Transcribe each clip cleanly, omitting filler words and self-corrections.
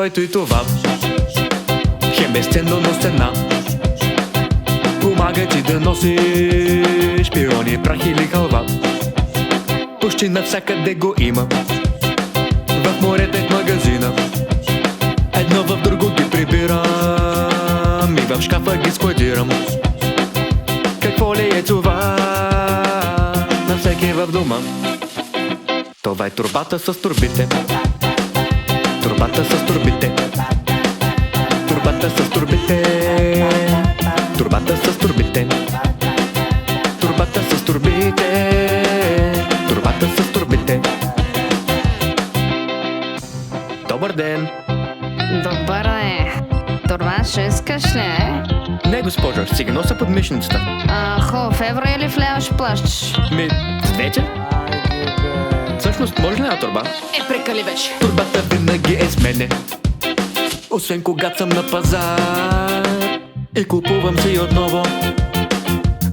ето и това. Хем безценно, но цена. Помага ти да носиш пирони, прах или халва. Почти навсякъде го има. В морето и в магазина. Едно в друго ги прибирам и в шкафа ги складирам. Какво ли е това? На всеки в дома. Това е турбата с турбите. Турбата с турбите. Турбата с турбите. Турбата с турбите. Турбата с турбите. Турбата с турбите. Добър ден! Добър е. Това ще искаш ли, е? Не, госпожо, ще си ги нося под мишницата. В евро или в лева ще плащаш? С двете? Всъщност, може ли една турба? Прекали вече. Турбата винаги е с мене. Освен когато съм на пазар и купувам си отново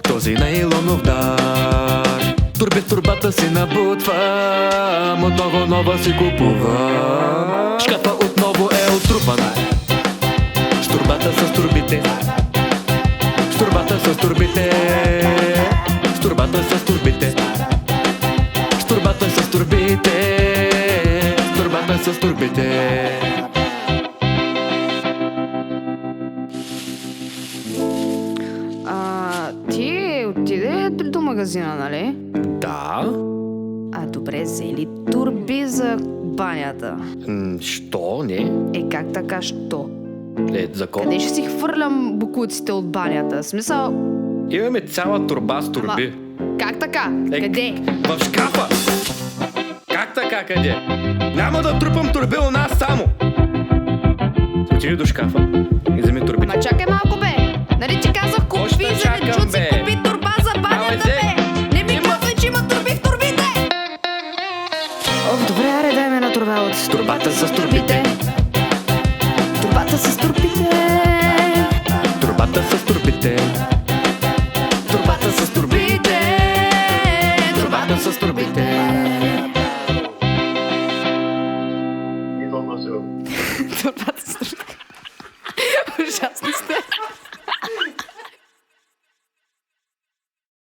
този нейлонов дар. Турби в турбата си набутвам, отново нова си купувам. Шкафа отново е отрупан. С турбата с турбите. С турбата с турбите. С турбата с турбите. С турбата с турбите. С турбата с турбите. Ти отиде до магазина, нали? Да. Добре, взели турби за банята. Що не? Как така, що? Закон. Къде ще си хвърлям бокуците от банята? Смисъл... Имаме цяла турба с турби. Как така? Къде? В шкафа! Как така, къде? Няма да трупам турби у нас само! Отиди до шкафа и вземи турбите. Чакай малко,